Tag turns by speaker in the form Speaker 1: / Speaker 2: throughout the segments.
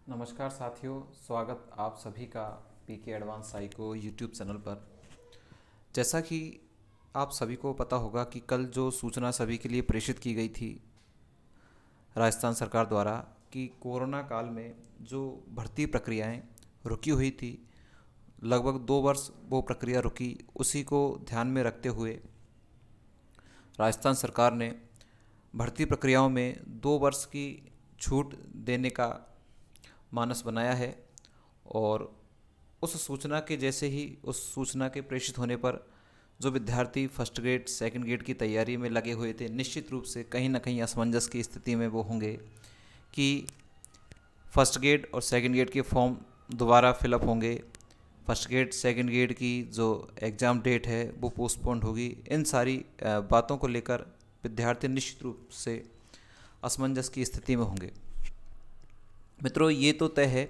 Speaker 1: नमस्कार साथियों, स्वागत आप सभी का पीके एडवांस साइको यूट्यूब चैनल पर। जैसा कि आप सभी को पता होगा कि कल जो सूचना सभी के लिए प्रेषित की गई थी राजस्थान सरकार द्वारा कि कोरोना काल में जो भर्ती प्रक्रियाएं रुकी हुई थी, लगभग 2 वर्ष वो प्रक्रिया रुकी, उसी को ध्यान में रखते हुए राजस्थान सरकार ने भर्ती प्रक्रियाओं में 2 वर्ष की छूट देने का मानस बनाया है। और उस सूचना के जैसे ही उस सूचना के प्रेषित होने पर जो विद्यार्थी फर्स्ट ग्रेड सेकंड ग्रेड की तैयारी में लगे हुए थे, निश्चित रूप से कहीं ना कहीं असमंजस की स्थिति में वो होंगे कि फर्स्ट ग्रेड और सेकंड ग्रेड के फॉर्म दोबारा फिलअप होंगे, फर्स्ट ग्रेड सेकंड ग्रेड की जो एग्ज़ाम डेट है वो पोस्टपोन्ड होगी। इन सारी बातों को लेकर विद्यार्थी निश्चित रूप से असमंजस की स्थिति में होंगे। मित्रों, ये तो तय है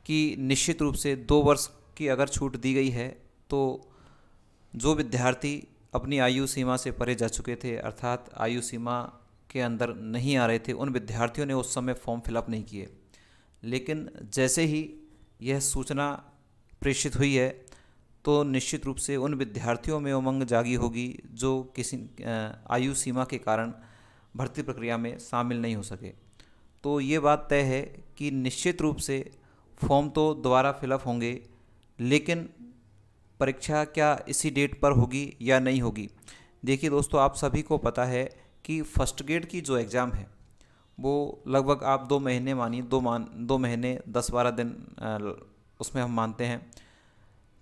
Speaker 1: कि निश्चित रूप से 2 वर्ष की अगर छूट दी गई है तो जो विद्यार्थी अपनी आयु सीमा से परे जा चुके थे, अर्थात आयु सीमा के अंदर नहीं आ रहे थे, उन विद्यार्थियों ने उस समय फॉर्म फिलअप नहीं किए। लेकिन जैसे ही यह सूचना प्रेषित हुई है तो निश्चित रूप से उन विद्यार्थियों में उमंग जागी होगी जो किसी आयु सीमा के कारण भर्ती प्रक्रिया में शामिल नहीं हो सके। तो ये बात तय है कि निश्चित रूप से फॉर्म तो दोबारा फिलअप होंगे, लेकिन परीक्षा क्या इसी डेट पर होगी या नहीं होगी। देखिए दोस्तों, आप सभी को पता है कि फर्स्ट ग्रेड की जो एग्ज़ाम है वो लगभग आप 2 महीने मानिए, 2 महीने 10-12 दिन उसमें हम मानते हैं।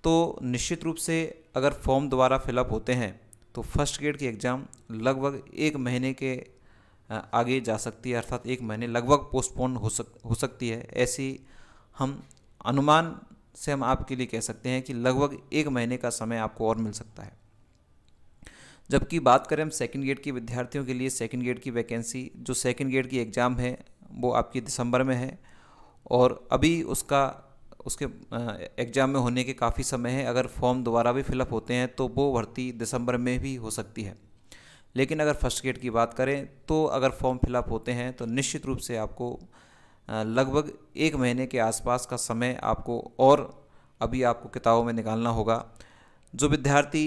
Speaker 1: तो निश्चित रूप से अगर फॉर्म दोबारा फिलअप होते हैं तो फर्स्ट ग्रेड की एग्ज़ाम लगभग 1 महीने के आगे जा सकती है, अर्थात 1 महीने लगभग पोस्टपोन हो सकती है। ऐसी हम अनुमान से हम आपके लिए कह सकते हैं कि लगभग 1 महीने का समय आपको और मिल सकता है। जबकि बात करें हम सेकंड ग्रेड के विद्यार्थियों के लिए, सेकंड ग्रेड की वैकेंसी जो सेकंड ग्रेड की एग्ज़ाम है वो आपकी दिसंबर में है और अभी उसके एग्ज़ाम में होने के काफ़ी समय है। अगर फॉर्म दोबारा भी फिलअप होते हैं तो वो भर्ती दिसंबर में भी हो सकती है। लेकिन अगर फर्स्ट ग्रेड की बात करें तो अगर फॉर्म फिलअप होते हैं तो निश्चित रूप से आपको लगभग 1 महीने के आसपास का समय आपको और अभी आपको किताबों में निकालना होगा। जो विद्यार्थी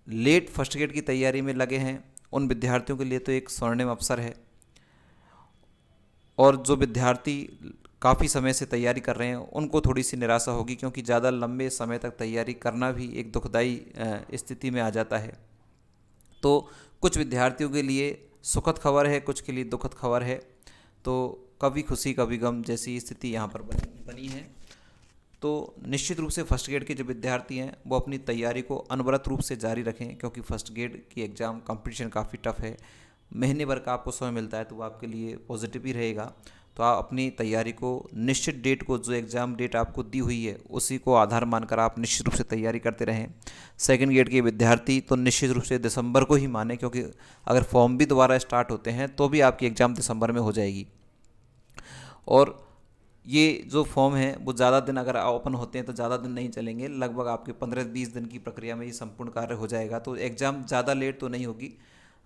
Speaker 1: लेट फर्स्ट ग्रेड की तैयारी में लगे हैं उन विद्यार्थियों के लिए तो एक स्वर्णिम अवसर है, और जो विद्यार्थी काफ़ी समय से तैयारी कर रहे हैं उनको थोड़ी सी निराशा होगी, क्योंकि ज़्यादा लंबे समय तक तैयारी करना भी एक दुखदाई स्थिति में आ जाता है। तो कुछ विद्यार्थियों के लिए सुखद खबर है, कुछ के लिए दुखद खबर है। तो कभी खुशी कभी गम जैसी स्थिति यहाँ पर बनी है। तो निश्चित रूप से फर्स्ट ग्रेड के जो विद्यार्थी हैं वो अपनी तैयारी को अनवरत रूप से जारी रखें, क्योंकि फर्स्ट ग्रेड की एग्ज़ाम कंपटीशन काफ़ी टफ है। महीने भर का आपको समय मिलता है तो वो आपके लिए पॉजिटिव ही रहेगा। तो आप अपनी तैयारी को निश्चित डेट को, जो एग्ज़ाम डेट आपको दी हुई है उसी को आधार मानकर आप निश्चित रूप से तैयारी करते रहें। सेकंड ग्रेड के विद्यार्थी तो निश्चित रूप से दिसंबर को ही माने, क्योंकि अगर फॉर्म भी दोबारा स्टार्ट होते हैं तो भी आपकी एग्ज़ाम दिसंबर में हो जाएगी। और ये जो फॉर्म है वो ज़्यादा दिन अगर ओपन होते हैं तो ज़्यादा दिन नहीं चलेंगे, लगभग आपके 15-20 दिन की प्रक्रिया में ये संपूर्ण कार्य हो जाएगा। तो एग्ज़ाम ज़्यादा लेट तो नहीं होगी,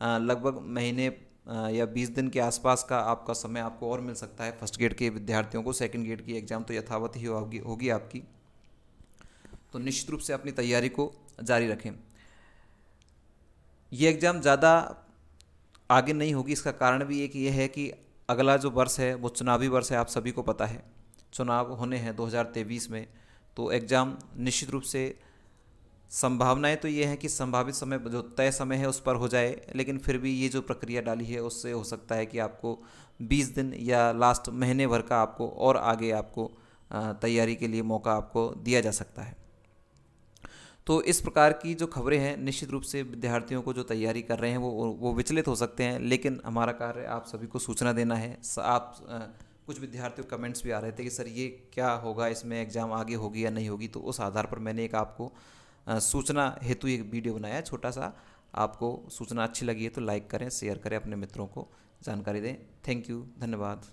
Speaker 1: लगभग महीने या 20 दिन के आसपास का आपका समय आपको और मिल सकता है फर्स्ट ग्रेड के विद्यार्थियों को। सेकंड ग्रेड की एग्ज़ाम तो यथावत ही होगी आपकी। तो निश्चित रूप से अपनी तैयारी को जारी रखें। ये एग्ज़ाम ज़्यादा आगे नहीं होगी, इसका कारण भी एक ये है कि अगला जो वर्ष है वो चुनावी वर्ष है, आप सभी को पता है चुनाव होने हैं 2023 में। तो एग्ज़ाम निश्चित रूप से संभावनाएं तो ये हैं कि संभावित समय जो तय समय है उस पर हो जाए, लेकिन फिर भी ये जो प्रक्रिया डाली है उससे हो सकता है कि आपको 20 दिन या लास्ट महीने भर का आपको और आगे आपको तैयारी के लिए मौका आपको दिया जा सकता है। तो इस प्रकार की जो खबरें हैं निश्चित रूप से विद्यार्थियों को जो तैयारी कर रहे हैं वो विचलित हो सकते हैं, लेकिन हमारा कार्य आप सभी को सूचना देना है। कुछ विद्यार्थियों कमेंट्स भी आ रहे थे कि सर ये क्या होगा, इसमें एग्ज़ाम आगे होगी या नहीं होगी। तो उस आधार पर मैंने एक आपको सूचना हेतु एक वीडियो बनाया है छोटा सा। आपको सूचना अच्छी लगी है तो लाइक करें, शेयर करें, अपने मित्रों को जानकारी दें। थैंक यू, धन्यवाद।